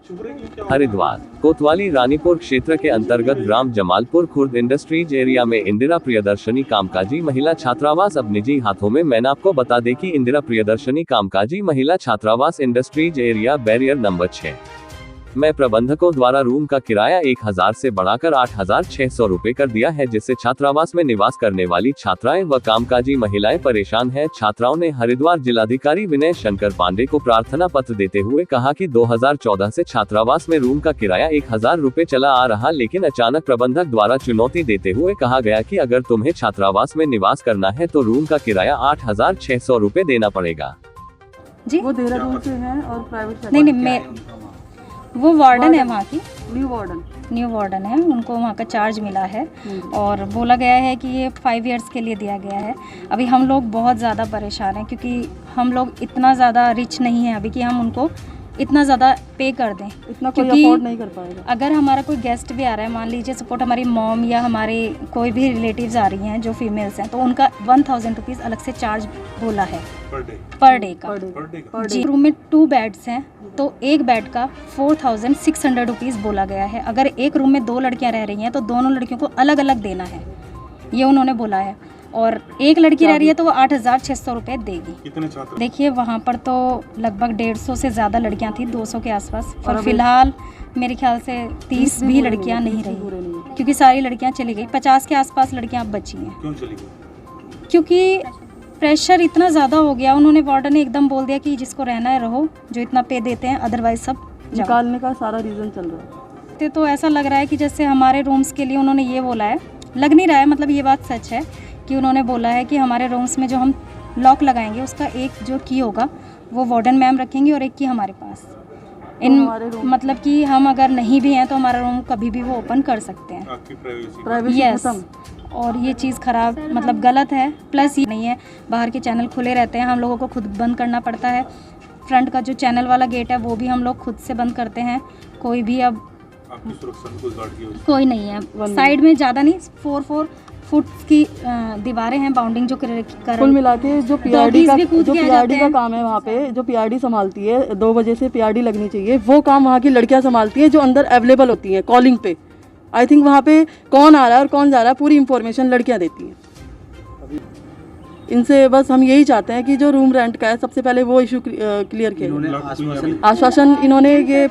हरिद्वार कोतवाली रानीपुर क्षेत्र के अंतर्गत ग्राम जमालपुर खुर्द इंडस्ट्रीज एरिया में इंदिरा प्रियदर्शनी कामकाजी महिला छात्रावास अब निजी हाथों में। मैंने आपको बता दें कि इंदिरा प्रियदर्शनी कामकाजी महिला छात्रावास इंडस्ट्रीज एरिया बैरियर नंबर 6 में प्रबंधकों द्वारा रूम का किराया 1000 से बढ़ाकर 8600 रुपए कर दिया है, जिससे छात्रावास में निवास करने वाली छात्राएं व कामकाजी महिलाएं परेशान हैं। छात्राओं ने हरिद्वार जिलाधिकारी विनय शंकर पांडे को प्रार्थना पत्र देते हुए कहा कि 2014 से छात्रावास में रूम का किराया 1000 रुपए चला आ रहा, लेकिन अचानक प्रबंधक द्वारा चुनौती देते हुए कहा गया कि अगर तुम्हें छात्रावास में निवास करना है तो रूम का किराया 8600 रुपए देना पड़ेगा। जी वो देहरादून से है और प्राइवेट नहीं मैं वो वार्डन है वहाँ की, न्यू वार्डन है, उनको वहाँ का चार्ज मिला है और बोला गया है कि ये 5 इयर्स के लिए दिया गया है। अभी हम लोग बहुत ज़्यादा परेशान हैं क्योंकि हम लोग इतना ज़्यादा रिच नहीं है अभी कि हम उनको इतना ज़्यादा पे कर दें, इतना कोई अफोर्ड नहीं कर पाएगा। अगर हमारा कोई गेस्ट भी आ रहा है, मान लीजिए सपोर्ट हमारी मॉम या हमारे कोई भी रिलेटिव्स आ रही हैं जो फीमेल्स हैं, तो उनका 1000 रुपीज़ अलग से चार्ज बोला है पर डे का। जी रूम में 2 बेड्स हैं तो एक बेड का 4600 रुपीज़ बोला गया है। अगर एक रूम में 2 लड़कियां रह रही हैं तो दोनों लड़कियों को अलग अलग देना है, ये उन्होंने बोला है। और एक लड़की रह रही है तो वो 8600 रुपये देगी। कितने छात्र? देखिए वहाँ पर तो लगभग 150 से ज़्यादा लड़कियाँ थी, 200 के आसपास, और फिलहाल मेरे ख्याल से 30 भी लड़कियाँ नहीं रही क्योंकि सारी लड़कियाँ चली गई। 50 के आसपास लड़कियाँ अब बची हैं। क्यों चली गई? क्योंकि प्रेशर इतना ज़्यादा हो गया, उन्होंने वार्डन ने एकदम बोल दिया कि जिसको रहना है रहो, जो इतना पे देते हैं, अदरवाइज सब निकालने का सारा रीज़न चल रहा है। तो ऐसा लग रहा है कि जैसे हमारे रूम्स के लिए उन्होंने ये बोला है, लग नहीं रहा है, मतलब ये बात सच है कि उन्होंने बोला है कि हमारे रूम्स में जो हम लॉक लगाएंगे उसका एक जो की होगा वो वार्डन मैम रखेंगी और एक की हमारे पास। मतलब कि हम अगर नहीं भी हैं तो हमारा रूम कभी भी वो ओपन कर सकते हैं। आपकी प्राइवेसी यस, और ये चीज़ ख़राब मतलब गलत है। प्लस ये नहीं है, बाहर के चैनल खुले रहते हैं, हम लोगों को खुद बंद करना पड़ता है। फ्रंट का जो चैनल वाला गेट है वो भी हम लोग खुद से बंद करते हैं। कोई भी अब आपकी सुरक्षा में कोई गार्ड की कोई नहीं है। साइड में ज़्यादा नहीं, 4 फुट की दीवारें हैं बाउंडिंग जो कर कुल मिला के जो पीआरडी का काम है वहाँ पे, जो पीआरडी संभालती है, 2 बजे से पीआरडी लगनी चाहिए, वो काम वहाँ की लड़कियाँ संभालती हैं जो अंदर अवेलेबल होती हैं कॉलिंग पे। आई थिंक वहाँ पे कौन आ रहा है और कौन जा रहा है पूरी इंफॉर्मेशन लड़कियाँ देती हैं। इनसे बस हम यही चाहते हैं कि जो रूम रेंट का है सबसे पहले वो इशू क्लियर किया। आश्वासन इन्होंने ये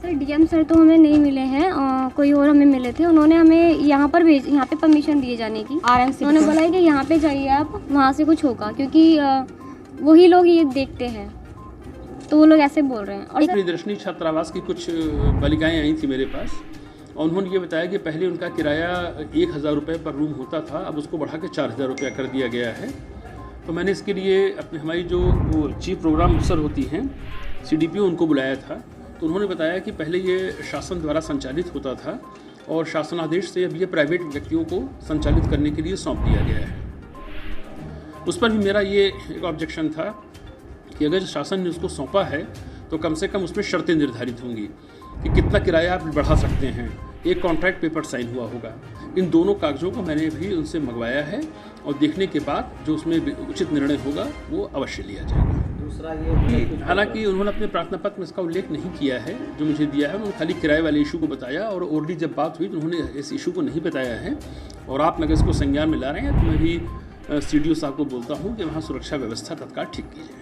डीएम सर तो हमें नहीं मिले हैं, कोई और हमें मिले थे। उन्होंने हमें यहाँ पे परमिशन दिए जाने की। उन्होंने बोला है कि यहाँ पे जाइए आप, वहाँ से कुछ होगा, क्योंकि वही लोग ये देखते हैं, तो वो लोग ऐसे बोल रहे हैं। और प्रियदर्शनी छात्रावास की कुछ बालिकाएं आई थी मेरे पास और उन्होंने ये बताया कि पहले उनका किराया 1000 रुपये पर रूम होता था, अब उसको बढ़ा के 4000 रुपया कर दिया गया है। तो मैंने इसके लिए अपनी हमारी जो चीफ प्रोग्राम अफसर होती हैं CDPO उनको बुलाया था। तो उन्होंने बताया कि पहले ये शासन द्वारा संचालित होता था और शासनादेश से अब ये प्राइवेट व्यक्तियों को संचालित करने के लिए सौंप दिया गया है। उस पर भी मेरा ये एक ऑब्जेक्शन था कि अगर शासन ने उसको सौंपा है तो कम से कम उसमें शर्तें निर्धारित होंगी कि कितना किराया आप बढ़ा सकते हैं, एक कॉन्ट्रैक्ट पेपर साइन हुआ होगा। इन दोनों कागज़ों को मैंने भी उनसे मंगवाया है और देखने के बाद जो उसमें उचित निर्णय होगा वो अवश्य लिया जाएगा। हालांकि उन्होंने अपने प्रार्थना पत्र में इसका उल्लेख नहीं किया है जो मुझे दिया है, उन्होंने खाली किराए वाले इशू को बताया और ओरली जब बात हुई तो उन्होंने इस इशू को नहीं बताया है। और आप अगर इसको संज्ञान में ला रहे हैं तो मैं भी CDO साहब को बोलता हूँ कि वहाँ सुरक्षा व्यवस्था तत्काल ठीक की जाए।